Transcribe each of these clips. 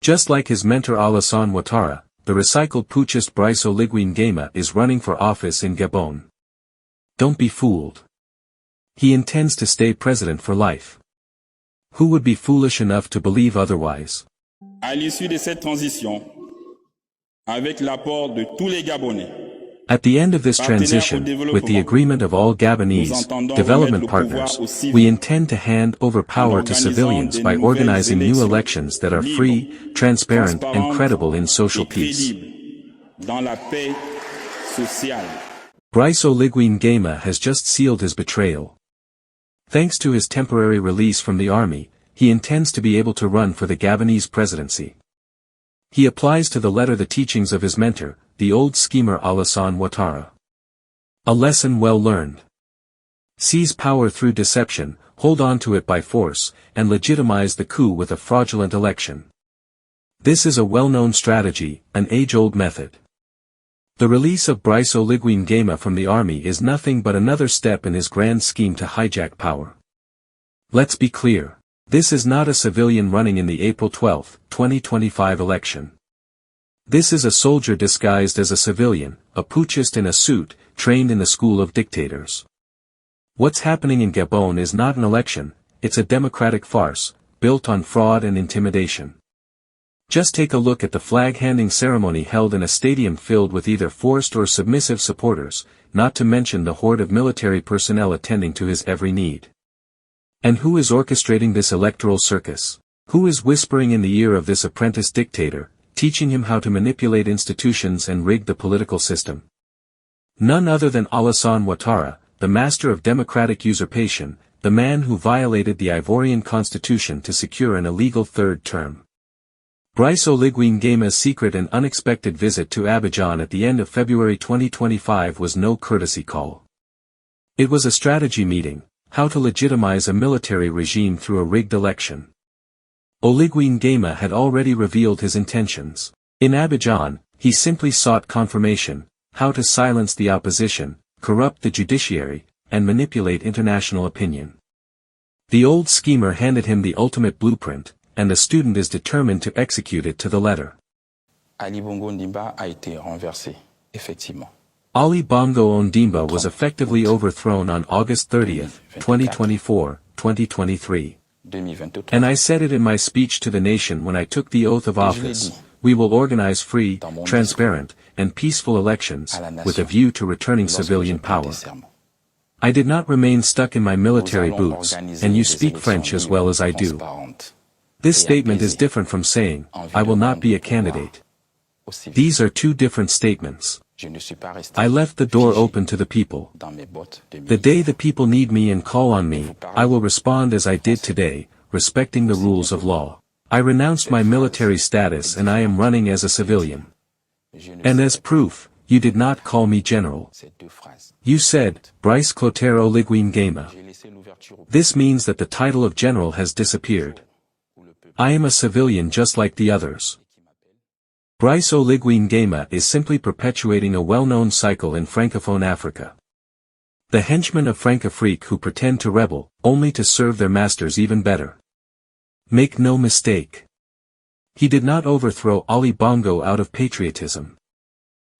Just like his mentor Alassane Ouattara, the recycled Putschist Brice Oligui Nguéma is running for office in Gabon. Don't be fooled. He intends to stay president for life. Who would be foolish enough to believe otherwise? À l'issue de cette transition, avec l'apport de tous les Gabonais, at the end of this transition, with the agreement of all Gabonese development partners, we intend to hand over power to civilians by organizing new elections that are free, transparent and credible in social peace. Brice Oligui Nguéma has just sealed his betrayal. Thanks to his temporary release from the army, he intends to be able to run for the Gabonese presidency. He applies to the letter the teachings of his mentor, the old schemer Alassane Ouattara. A lesson well learned. Seize power through deception, hold on to it by force, and legitimize the coup with a fraudulent election. This is a well-known strategy, an age-old method. The release of Brice Oligui Nguéma from the army is nothing but another step in his grand scheme to hijack power. Let's be clear. This is not a civilian running in the April 12, 2025 election. This is a soldier disguised as a civilian, a putschist in a suit, trained in the school of dictators. What's happening in Gabon is not an election, it's a democratic farce, built on fraud and intimidation. Just take a look at the flag-handing ceremony held in a stadium filled with either forced or submissive supporters, not to mention the horde of military personnel attending to his every need. And who is orchestrating this electoral circus? Who is whispering in the ear of this apprentice dictator, teaching him how to manipulate institutions and rig the political system? None other than Alassane Ouattara, the master of democratic usurpation, the man who violated the Ivorian constitution to secure an illegal third term. Brice Oligui Nguéma's secret and unexpected visit to Abidjan at the end of February 2025 was no courtesy call. It was a strategy meeting, how to legitimize a military regime through a rigged election. Oligui Nguéma had already revealed his intentions. In Abidjan, he simply sought confirmation, how to silence the opposition, corrupt the judiciary, and manipulate international opinion. The old schemer handed him the ultimate blueprint, and the student is determined to execute it to the letter. Ali Bongo Ondimba a été renversé, effectivement. Ali Bongo Ondimba was effectively overthrown on August 30, 2023. And I said it in my speech to the nation when I took the oath of office, we will organize free, transparent, and peaceful elections, with a view to returning civilian power. I did not remain stuck in my military boots, and you speak French as well as I do. This statement is different from saying, I will not be a candidate. These are two different statements. I left the door open to the people. The day the people need me and call on me, I will respond as I did today, respecting the rules of law. I renounced my military status and I am running as a civilian. And as proof, you did not call me general. You said, Brice Oligui Nguéma. This means that the title of general has disappeared. I am a civilian just like the others. Brice Oligui Nguéma is simply perpetuating a well-known cycle in Francophone Africa. The henchmen of Francafrique who pretend to rebel, only to serve their masters even better. Make no mistake. He did not overthrow Ali Bongo out of patriotism.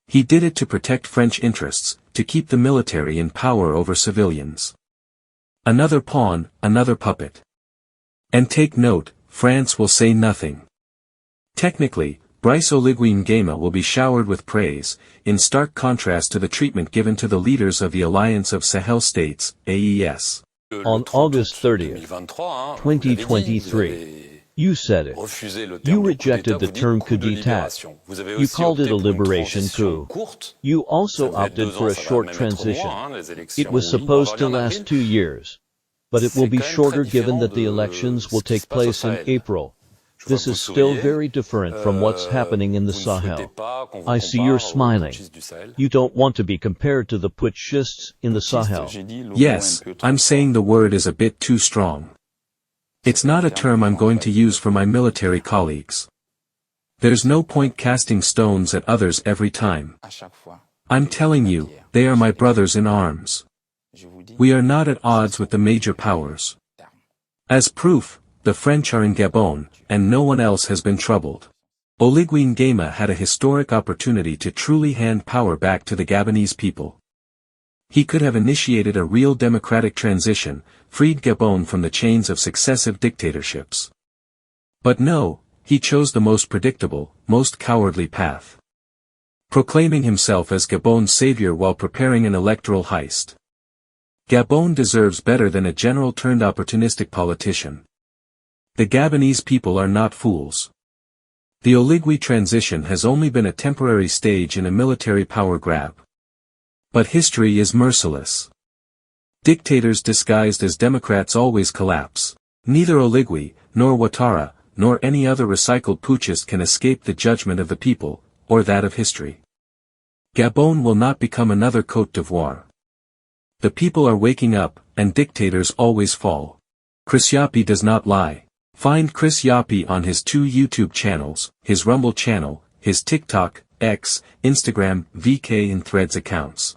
He did it to protect French interests, to keep the military in power over civilians. Another pawn, another puppet. And take note, France will say nothing. Technically, Brice Oligui Nguéma will be showered with praise, in stark contrast to the treatment given to the leaders of the Alliance of Sahel States, AES. On August 30th, 2023, you said it. You rejected the term coup d'état. You called it a liberation coup. You also opted for a short transition. It was supposed to last 2 years. But it will be shorter given that the elections will take place in April. This is still very different from what's happening in the Sahel. I see you're smiling. You don't want to be compared to the Putschists in the Sahel. Yes, I'm saying the word is a bit too strong. It's not a term I'm going to use for my military colleagues. There's no point casting stones at others every time. I'm telling you, they are my brothers in arms. We are not at odds with the major powers. As proof, the French are in Gabon, and no one else has been troubled. Oligui Nguéma had a historic opportunity to truly hand power back to the Gabonese people. He could have initiated a real democratic transition, freed Gabon from the chains of successive dictatorships. But no, he chose the most predictable, most cowardly path. Proclaiming himself as Gabon's savior while preparing an electoral heist. Gabon deserves better than a general-turned-opportunistic politician. The Gabonese people are not fools. The Oligui transition has only been a temporary stage in a military power grab. But history is merciless. Dictators disguised as democrats always collapse. Neither Oligui, nor Ouattara, nor any other recycled putschist can escape the judgment of the people, or that of history. Gabon will not become another Côte d'Ivoire. The people are waking up, and dictators always fall. Chris Yapi does not lie. Find Chris Yapi on his 2 YouTube channels, his Rumble channel, his TikTok, X, Instagram, VK and Threads accounts.